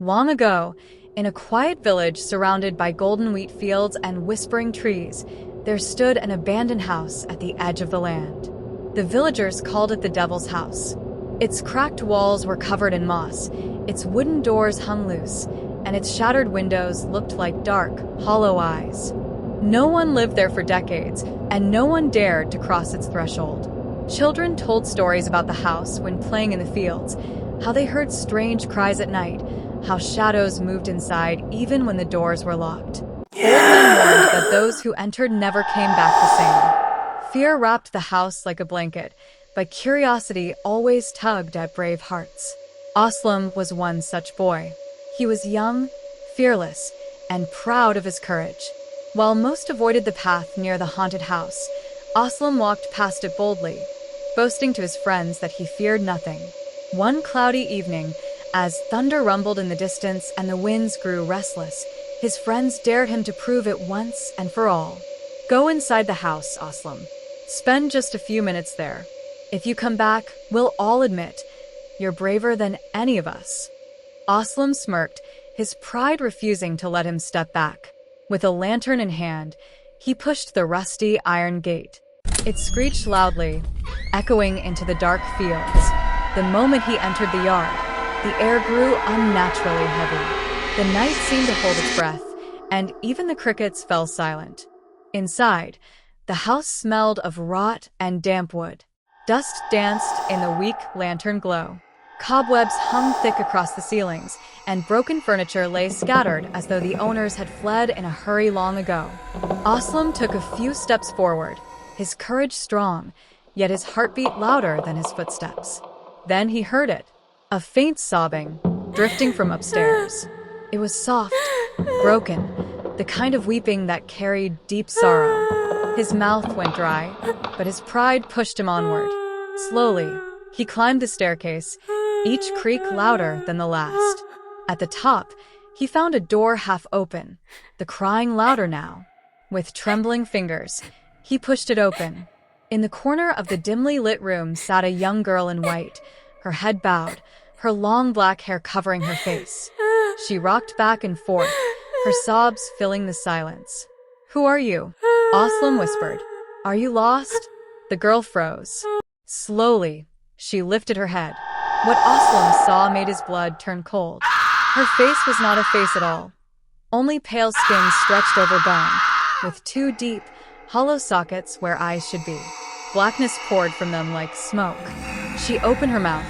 Long ago, in a quiet village surrounded by golden wheat fields and whispering trees, there stood an abandoned house at the edge of the land. The villagers called it the Devil's House. Its cracked walls were covered in moss, its wooden doors hung loose, and its shattered windows looked like dark, hollow eyes. No one lived there for decades, and no one dared to cross its threshold. Children told stories about the house when playing in the fields, how they heard strange cries at night, how shadows moved inside even when the doors were locked. Old men warned that those who entered never came back the same. Fear wrapped the house like a blanket, but curiosity always tugged at brave hearts. Aslam was one such boy. He was young, fearless, and proud of his courage. While most avoided the path near the haunted house, Aslam walked past it boldly, boasting to his friends that he feared nothing. One cloudy evening, as thunder rumbled in the distance and the winds grew restless, his friends dared him to prove it once and for all. Go inside the house, Aslam. Spend just a few minutes there. If you come back, we'll all admit you're braver than any of us. Aslam smirked, his pride refusing to let him step back. With a lantern in hand, he pushed the rusty iron gate. It screeched loudly, echoing into the dark fields. The moment he entered the yard, the air grew unnaturally heavy. The night seemed to hold its breath, and even the crickets fell silent. Inside, the house smelled of rot and damp wood. Dust danced in the weak lantern glow. Cobwebs hung thick across the ceilings, and broken furniture lay scattered as though the owners had fled in a hurry long ago. Aslam took a few steps forward, his courage strong, yet his heartbeat louder than his footsteps. Then he heard it, a faint sobbing, drifting from upstairs. It was soft, broken, the kind of weeping that carried deep sorrow. His mouth went dry, but his pride pushed him onward. Slowly, he climbed the staircase, each creak louder than the last. At the top, he found a door half open, the crying louder now. With trembling fingers, he pushed it open. In the corner of the dimly lit room sat a young girl in white, her head bowed, her long black hair covering her face. She rocked back and forth, her sobs filling the silence. "Who are you?" Aslam whispered. "Are you lost?" The girl froze. Slowly, she lifted her head. What Aslam saw made his blood turn cold. Her face was not a face at all. Only pale skin stretched over bone, with two deep, hollow sockets where eyes should be. Blackness poured from them like smoke. She opened her mouth,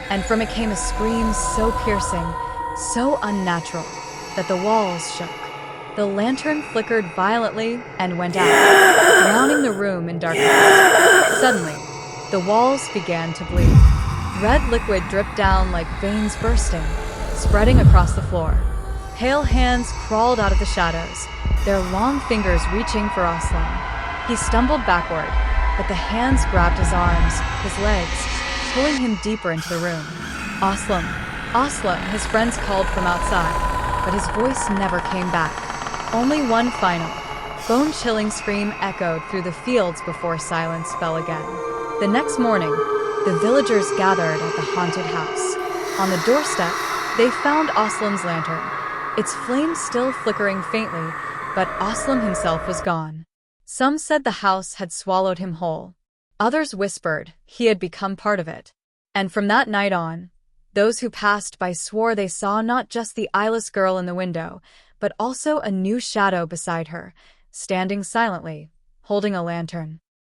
and from it came a scream so piercing, so unnatural, that the walls shook. The lantern flickered violently and went out, drowning the room in darkness. Suddenly, the walls began to bleed. Red liquid dripped down like veins bursting, spreading across the floor. Pale hands crawled out of the shadows, their long fingers reaching for Aslam. He stumbled backward, but the hands grabbed his arms, his legs, pulling him deeper into the room. "Aslam, Aslam," his friends called from outside, but his voice never came back. Only one final, bone-chilling scream echoed through the fields before silence fell again. The next morning, the villagers gathered at the haunted house. On the doorstep, they found Aslam's lantern, its flame still flickering faintly, but Aslam himself was gone. Some said the house had swallowed him whole. Others whispered he had become part of it. And from that night on, those who passed by swore they saw not just the eyeless girl in the window, but also a new shadow beside her, standing silently, holding a lantern.